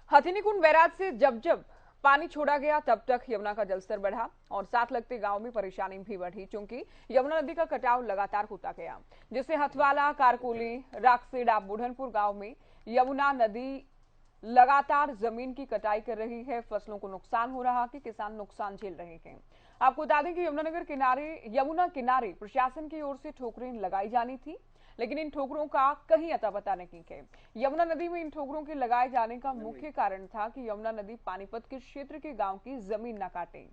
Hathnikund barrage से जब जब पानी छोड़ा गया तब तक यमुना का जलस्तर बढ़ा और साथ लगते गांव में परेशानी भी बढ़ी, क्योंकि यमुना नदी का कटाव लगातार होता गया, जिससे हथवाला, कारकोली, राखसेड़ा, बुढ़नपुर गांव में यमुना नदी लगातार जमीन की कटाई कर रही है। फसलों को नुकसान हो रहा कि किसान नुकसान झेल रहे हैं। आपको बता दें कि यमुना किनारे प्रशासन की ओर से ठोकरें लगाई जानी थी, लेकिन इन ठोकरों का कहीं अता पता नहीं है। यमुना नदी में इन ठोकरों के लगाए जाने का मुख्य कारण था कि यमुना नदी पानीपत के क्षेत्र के गांव की जमीन न काटे,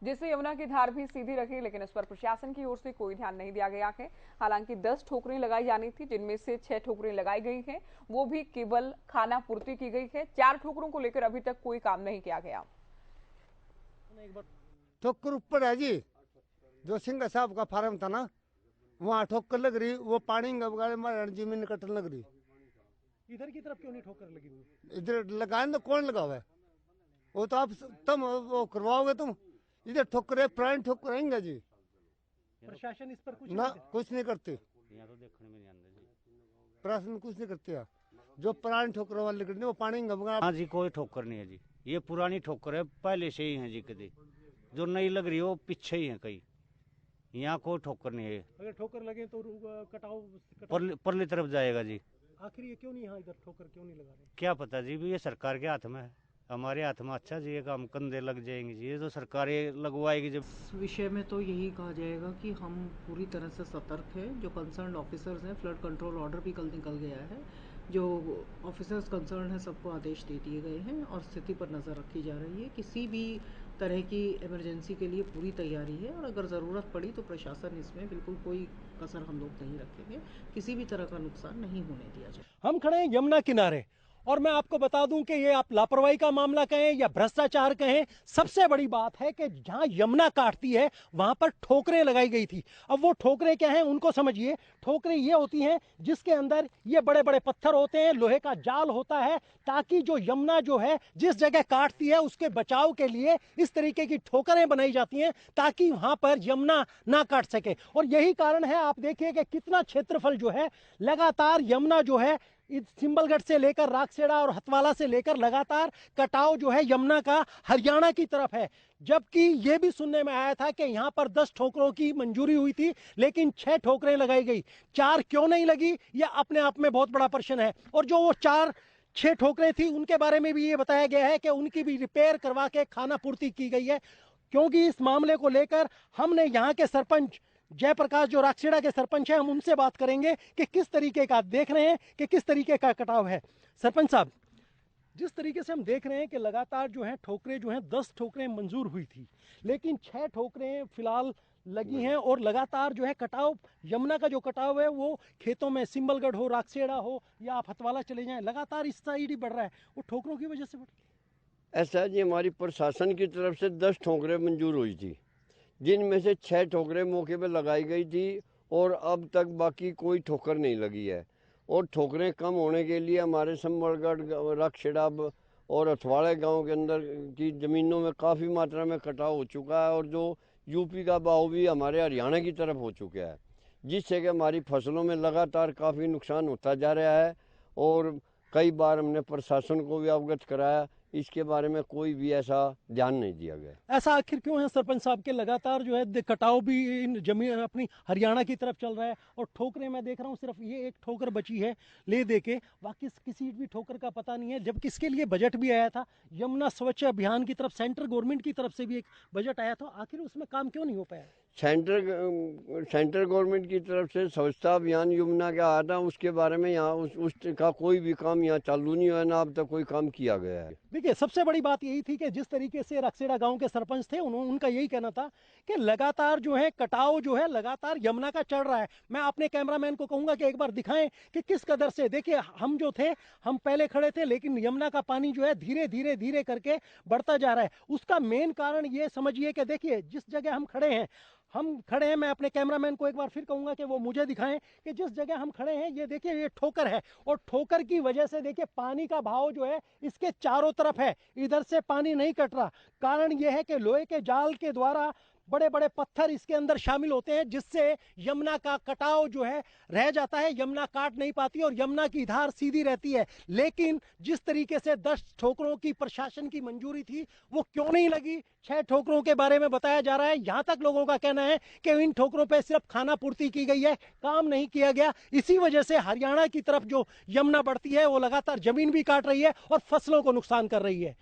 जिससे यमुना की धार भी सीधी रखे, लेकिन इस पर प्रशासन की ओर से कोई ध्यान नहीं दिया गया है। हालांकि 10 ठोकरें लगाई जानी थी, जिनमें से 6 ठोकरें लगाई गई हैं, वो भी केवल खाना पूर्ति की गई है। 4 ठोकरों को लेकर अभी तक कोई काम नहीं किया गया। ठोकर ऊपर है जी, जो सिंह साहब का फार्म था ना, वहाँ ठोकर लग रही, वो पानी हमारे जमीन कटने लग रही। इधर की तरफ क्यों नहीं ठोकर लगी हुई? इधर लगाए तो कौन लगावे? वो तो आप तुम वो करवाओगे तुम। इधर ठोकर प्राण ठोकर रहेंगे जी। प्रशासन इस पर कुछ ना कुछ नहीं करते, यहाँ तो देखने में नहीं आते जी। प्रशासन कुछ नहीं करते यार। जो प्राण ठोकर वाले वो पानी हाँ जी, कोई ठोकर नहीं है जी। ये पुरानी ठोकर है, पहले से ही है जी। कभी जो नई लग रही है वो पीछे ही है कहीं। यहाँ कोई ठोकर नहीं है। अगर ठोकर लगे तो कटाव परली तरफ जाएगा जी। आखिर ये क्यों नहीं यहाँ इधर ठोकर क्यों नहीं लगा रहे? क्या पता जी, भी ये सरकार के हाथ में है। हमारे हाथ में अच्छा जी, ये काम कंधे लग जाएंगे जी। ये तो सरकार लगवाएगी जब। इस विषय में तो यही कहा जाएगा कि हम पूरी तरह से सतर्क हैं। जो कंसर्न ऑफिसर्स हैं, फ्लड कंट्रोल ऑर्डर भी कल निकल गया है। जो ऑफिसर्स कंसर्न है सबको आदेश दे दिए गए हैं और स्थिति पर नज़र रखी जा रही है। किसी भी तरह की इमरजेंसी के लिए पूरी तैयारी है और अगर ज़रूरत पड़ी तो प्रशासन इसमें बिल्कुल कोई कसर हम लोग नहीं रखेंगे। किसी भी तरह का नुकसान नहीं होने दिया जाए। हम खड़े हैं यमुना किनारे और मैं आपको बता दूं कि ये आप लापरवाही का मामला कहें या भ्रष्टाचार कहें, सबसे बड़ी बात है कि जहां यमुना काटती है वहां पर ठोकरें लगाई गई थी। अब वो ठोकरें क्या हैं उनको समझिए। ठोकरें ये होती हैं जिसके अंदर ये बड़े बड़े पत्थर होते हैं, लोहे का जाल होता है, ताकि जो यमुना जो है जिस जगह काटती है उसके बचाव के लिए इस तरीके की ठोकरें बनाई जाती हैं ताकि वहां पर यमुना ना काट सके। और यही कारण है, आप देखिए कि कितना क्षेत्रफल जो है लगातार यमुना जो है सिंबलगढ़ से लेकर राखसेड़ा और हथवाला से लेकर लगातार कटाव जो है यमुना का हरियाणा की तरफ है। जबकि ये भी सुनने में आया था कि यहाँ पर 10 ठोकरों की मंजूरी हुई थी, लेकिन 6 ठोकरें लगाई गई। 4 क्यों नहीं लगी, यह अपने आप में बहुत बड़ा प्रश्न है। और जो वो 4-6 ठोकरें थी उनके बारे में भी ये बताया गया है कि उनकी भी रिपेयर करवा के खाना पूर्ति की गई है। क्योंकि इस मामले को लेकर हमने यहाँ के सरपंच जयप्रकाश, जो राखसेड़ा के सरपंच हैं, हम उनसे बात करेंगे कि किस तरीके का देख रहे हैं कि किस तरीके का कटाव है। सरपंच साहब, जिस तरीके से हम देख रहे हैं कि लगातार जो है ठोकरें जो हैं 10 ठोकरें मंजूर हुई थी, लेकिन 6 ठोकरें फिलहाल लगी हैं और लगातार जो है कटाव, यमुना का जो कटाव है वो खेतों में सिंबलगढ़ हो, राखसेड़ा हो या आप हथवाला चले जाएं, लगातार इस साइड ही बढ़ रहा है। वो ठोकरों की वजह से बढ़ रहा है। ऐसा है जी, हमारी प्रशासन की तरफ से 10 ठोकरें मंजूर हुई थी, जिनमें से 6 ठोकरें मौके पर लगाई गई थी और अब तक बाकी कोई ठोकर नहीं लगी है। और ठोकरें कम होने के लिए हमारे संबलगढ़, राखसेड़ा और अथवाड़े गांव के अंदर की ज़मीनों में काफ़ी मात्रा में कटाव हो चुका है और जो यूपी का बहाव भी हमारे हरियाणा की तरफ हो चुका है, जिससे कि हमारी फसलों में लगातार काफ़ी नुकसान होता जा रहा है। और कई बार हमने प्रशासन को भी अवगत कराया, इसके बारे में कोई भी ऐसा ध्यान नहीं दिया गया। ऐसा आखिर क्यों है सरपंच साहब के लगातार जो है कटाव भी इन जमीन अपनी हरियाणा की तरफ चल रहा है और ठोकरें मैं देख रहा हूँ सिर्फ ये एक ठोकर बची है ले दे के, बाकी किसी भी ठोकर का पता नहीं है। जबकि इसके लिए बजट भी आया था, यमुना स्वच्छ अभियान की तरफ सेंट्रल गवर्नमेंट की तरफ से भी एक बजट आया था, आखिर उसमें काम क्यों नहीं हो पाया? सेंट्रल गवर्नमेंट की तरफ से स्वच्छता अभियान यमुना का आया था, उसके बारे में यहाँ उसका कोई भी काम यहाँ चालू नहीं हुआ, ना अब तक कोई काम किया गया है। देखिए, सबसे बड़ी बात यही थी कि जिस तरीके से राखसेड़ा गांव के सरपंच थे उनका यही कहना था कि लगातार जो है कटाव जो है लगातार यमुना का चढ़ रहा है। मैं अपने कैमरामैन को कहूंगा कि एक बार दिखाएं कि किस कदर से, देखिए हम जो थे हम पहले खड़े थे, लेकिन यमुना का पानी जो है धीरे धीरे धीरे करके बढ़ता जा रहा है। उसका मेन कारण ये समझिए कि देखिए जिस जगह हम खड़े हैं, मैं अपने कैमरामैन को एक बार फिर कहूंगा कि वो मुझे दिखाएं कि जिस जगह हम खड़े हैं ये देखिए ये ठोकर है और ठोकर की वजह से देखिए पानी का बहाव जो है इसके चारों तरफ है, इधर से पानी नहीं कट रहा। कारण ये है कि लोहे के जाल के द्वारा बड़े बड़े पत्थर इसके अंदर शामिल होते हैं, जिससे यमुना का कटाव जो है रह जाता है, यमुना काट नहीं पाती और यमुना की धार सीधी रहती है। लेकिन जिस तरीके से 10 ठोकरों की प्रशासन की मंजूरी थी वो क्यों नहीं लगी, 6 ठोकरों के बारे में बताया जा रहा है। यहां तक लोगों का कहना है कि इन ठोकरों पे सिर्फ खाना पूर्ति की गई है, काम नहीं किया गया। इसी वजह से हरियाणा की तरफ जो यमुना बढ़ती है वो लगातार जमीन भी काट रही है और फसलों को नुकसान कर रही है।